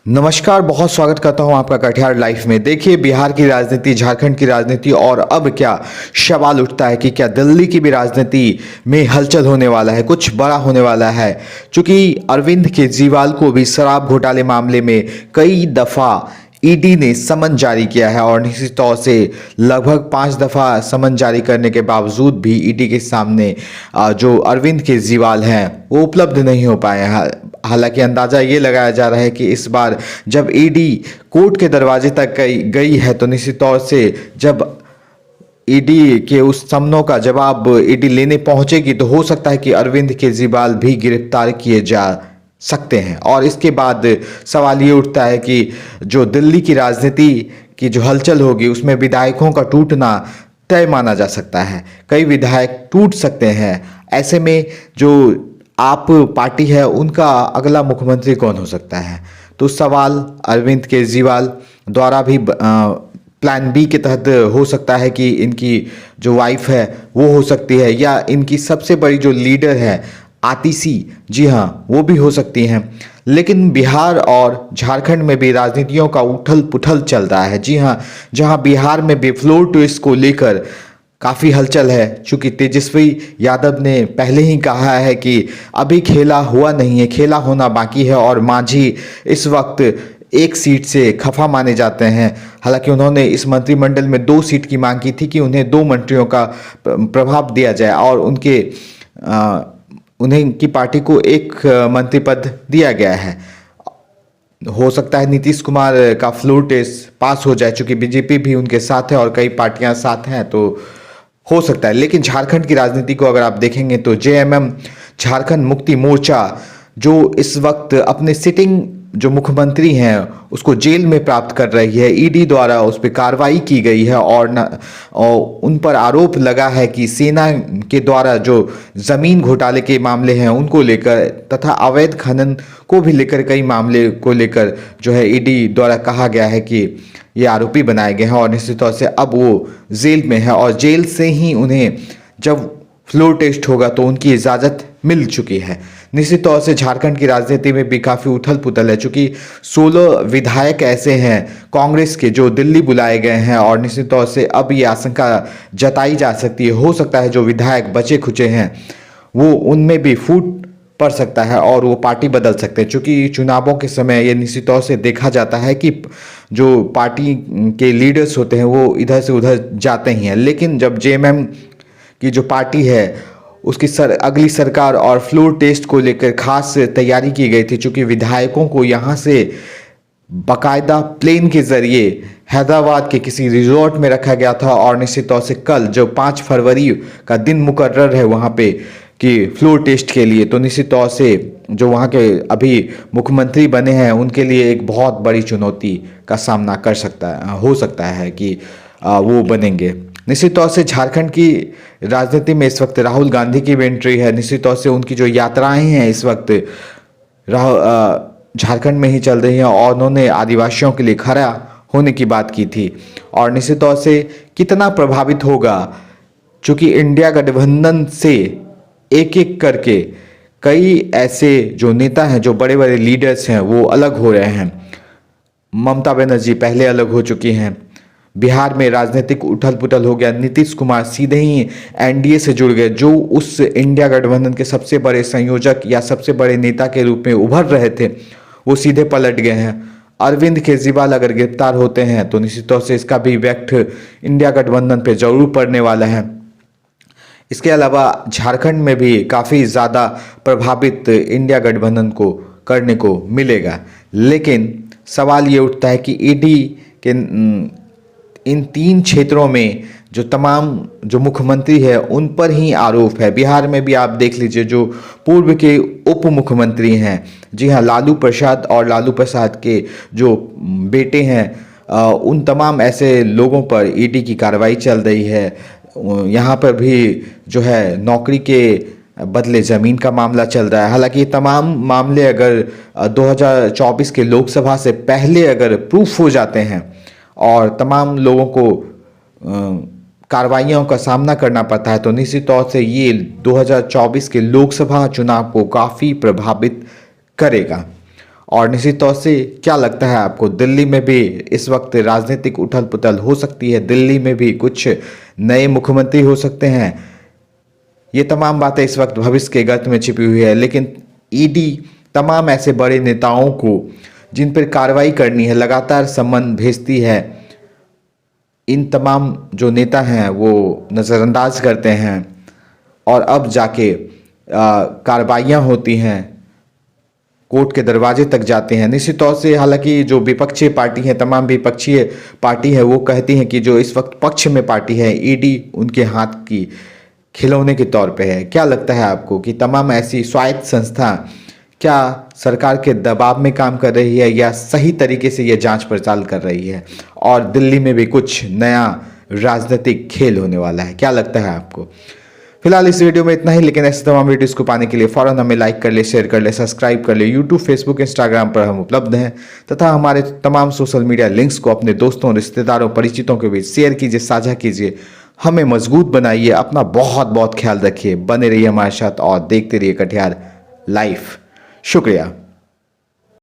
नमस्कार, बहुत स्वागत करता हूं आपका कटिहार लाइफ में। देखिए, बिहार की राजनीति, झारखंड की राजनीति और अब क्या सवाल उठता है कि क्या दिल्ली की भी राजनीति में हलचल होने वाला है, कुछ बड़ा होने वाला है। चूंकि अरविंद केजरीवाल को भी शराब घोटाले मामले में कई दफ़ा ईडी ने समन जारी किया है और निश्चित तौर से लगभग 5 दफ़ा समन जारी करने के बावजूद भी ईडी के सामने जो अरविंद केजरीवाल हैं वो उपलब्ध नहीं हो पाए हैं। हालांकि अंदाज़ा ये लगाया जा रहा है कि इस बार जब ईडी कोर्ट के दरवाजे तक गई है तो निश्चित तौर से जब ईडी के उस समनों का जवाब ईडी लेने पहुंचेगी तो हो सकता है कि अरविंद केजरीवाल भी गिरफ्तार किए जा सकते हैं। और इसके बाद सवाल ये उठता है कि जो दिल्ली की राजनीति की जो हलचल होगी उसमें विधायकों का टूटना तय माना जा सकता है। कई विधायक टूट सकते हैं। ऐसे में जो आप पार्टी है उनका अगला मुख्यमंत्री कौन हो सकता है, तो सवाल अरविंद केजरीवाल द्वारा भी प्लान बी के तहत हो सकता है कि इनकी जो वाइफ है वो हो सकती है, या इनकी सबसे बड़ी जो लीडर है आतिशी, जी हाँ, वो भी हो सकती हैं। लेकिन बिहार और झारखंड में भी राजनीतियों का उथल पुथल चल रहा है। जी हाँ, जहाँ बिहार में भी फ्लोर टेस्ट को लेकर काफ़ी हलचल है। चूँकि तेजस्वी यादव ने पहले ही कहा है कि अभी खेला हुआ नहीं है, खेला होना बाकी है, और मांझी इस वक्त एक सीट से खफा माने जाते हैं। हालांकि उन्होंने इस मंत्रिमंडल में 2 सीट की मांग की थी कि उन्हें 2 मंत्रियों का प्रभाव दिया जाए और उन्हें की पार्टी को एक मंत्री पद दिया गया है। हो सकता है नीतीश कुमार का फ्लोर टेस्ट पास हो जाए, चूँकि बीजेपी भी उनके साथ है और कई पार्टियां साथ हैं, तो हो सकता है। लेकिन झारखंड की राजनीति को अगर आप देखेंगे तो जेएमएम, झारखंड मुक्ति मोर्चा, जो इस वक्त अपने सिटिंग जो मुख्यमंत्री हैं उसको जेल में प्राप्त कर रही है। ईडी द्वारा उस पर कार्रवाई की गई है और उन पर आरोप लगा है कि सेना के द्वारा जो ज़मीन घोटाले के मामले हैं उनको लेकर तथा अवैध खनन को भी लेकर कई मामले को लेकर जो है ईडी द्वारा कहा गया है कि ये आरोपी बनाए गए हैं और निश्चित तौर से अब वो जेल में है और जेल से ही उन्हें जब फ्लोर टेस्ट होगा तो उनकी इजाज़त मिल चुकी है। निश्चित तौर से झारखंड की राजनीति में भी काफ़ी उथल पुथल है, चूँकि 16 विधायक ऐसे हैं कांग्रेस के जो दिल्ली बुलाए गए हैं और निश्चित तौर से अब ये आशंका जताई जा सकती है, हो सकता है जो विधायक बचे खुचे हैं वो उनमें भी फूट पड़ सकता है और वो पार्टी बदल सकते हैं। चूँकि चुनावों के समय ये निश्चित तौर से देखा जाता है कि जो पार्टी के लीडर्स होते हैं वो इधर से उधर जाते ही हैं। लेकिन जब जेएमएम की जो पार्टी है उसकी अगली सरकार और फ्लोर टेस्ट को लेकर खास तैयारी की गई थी, चूँकि विधायकों को यहाँ से बाकायदा प्लेन के ज़रिए हैदराबाद के किसी रिजॉर्ट में रखा गया था और निश्चित तौर से कल जो 5 फरवरी का दिन मुकर्रर है वहाँ पे कि फ्लोर टेस्ट के लिए, तो निश्चित तौर से जो वहाँ के अभी मुख्यमंत्री बने हैं उनके लिए एक बहुत बड़ी चुनौती का सामना हो सकता है कि वो बनेंगे। निश्चित तौर से झारखंड की राजनीति में इस वक्त राहुल गांधी की भी एंट्री है। निश्चित तौर से उनकी जो यात्राएं हैं इस वक्त झारखंड में ही चल रही हैं और उन्होंने आदिवासियों के लिए खड़ा होने की बात की थी और निश्चित तौर से कितना प्रभावित होगा, चूँकि इंडिया गठबंधन से एक एक करके कई ऐसे जो नेता हैं, जो बड़े बड़े लीडर्स हैं वो अलग हो रहे हैं। ममता बनर्जी पहले अलग हो चुकी हैं। बिहार में राजनीतिक उथल पुथल हो गया। नीतीश कुमार सीधे ही एनडीए से जुड़ गए, जो उस इंडिया गठबंधन के सबसे बड़े संयोजक या सबसे बड़े नेता के रूप में उभर रहे थे, वो सीधे पलट गए हैं। अरविंद केजरीवाल अगर गिरफ्तार होते हैं तो निश्चित तौर से इसका भी इफेक्ट इंडिया गठबंधन पे जरूर पड़ने वाला है। इसके अलावा झारखंड में भी काफ़ी ज़्यादा प्रभावित इंडिया गठबंधन को करने को मिलेगा। लेकिन सवाल ये उठता है कि ईडी के इन 3 क्षेत्रों में जो तमाम जो मुख्यमंत्री है उन पर ही आरोप है। बिहार में भी आप देख लीजिए, जो पूर्व के उप मुख्यमंत्री हैं, जी हाँ, लालू प्रसाद और लालू प्रसाद के जो बेटे हैं, उन तमाम ऐसे लोगों पर ईडी की कार्रवाई चल रही है। यहाँ पर भी जो है नौकरी के बदले ज़मीन का मामला चल रहा है। हालांकि ये तमाम मामले अगर 2024 के लोकसभा से पहले अगर प्रूफ हो जाते हैं और तमाम लोगों को कार्रवाइयों का सामना करना पड़ता है तो निश्चित तौर से ये 2024 के लोकसभा चुनाव को काफ़ी प्रभावित करेगा। और निश्चित तौर से क्या लगता है आपको, दिल्ली में भी इस वक्त राजनीतिक उथल पुथल हो सकती है, दिल्ली में भी कुछ नए मुख्यमंत्री हो सकते हैं? ये तमाम बातें इस वक्त भविष्य के गर्त में छिपी हुई है, लेकिन ईडी तमाम ऐसे बड़े नेताओं को जिन पर कार्रवाई करनी है लगातार सम्मन भेजती है। इन तमाम जो नेता हैं वो नज़रअंदाज करते हैं और अब जाके कार्रवाइयाँ होती हैं, कोर्ट के दरवाजे तक जाते हैं। निश्चित तौर से हालांकि जो विपक्षी पार्टी है, तमाम विपक्षीय पार्टी है, वो कहती हैं कि जो इस वक्त पक्ष में पार्टी है, ईडी उनके हाथ की खिलौने के तौर पे है। क्या लगता है आपको कि तमाम ऐसी स्वायत्त संस्था क्या सरकार के दबाव में काम कर रही है या सही तरीके से ये जांच पड़ताल कर रही है और दिल्ली में भी कुछ नया राजनीतिक खेल होने वाला है? क्या लगता है आपको? फिलहाल इस वीडियो में इतना ही, लेकिन ऐसे तमाम वीडियोस को पाने के लिए फौरन हमें लाइक कर ले, शेयर कर ले, सब्सक्राइब कर ले। यूट्यूब, फेसबुक, इंस्टाग्राम पर हम उपलब्ध हैं तथा हमारे तमाम सोशल मीडिया लिंक्स को अपने दोस्तों, रिश्तेदारों, परिचितों के बीच शेयर कीजिए, साझा कीजिए। हमें मजबूत बनाइए। अपना बहुत बहुत ख्याल रखिए। बने रहिए हमारे साथ और देखते रहिए कटिहार लाइव। शुक्रिया।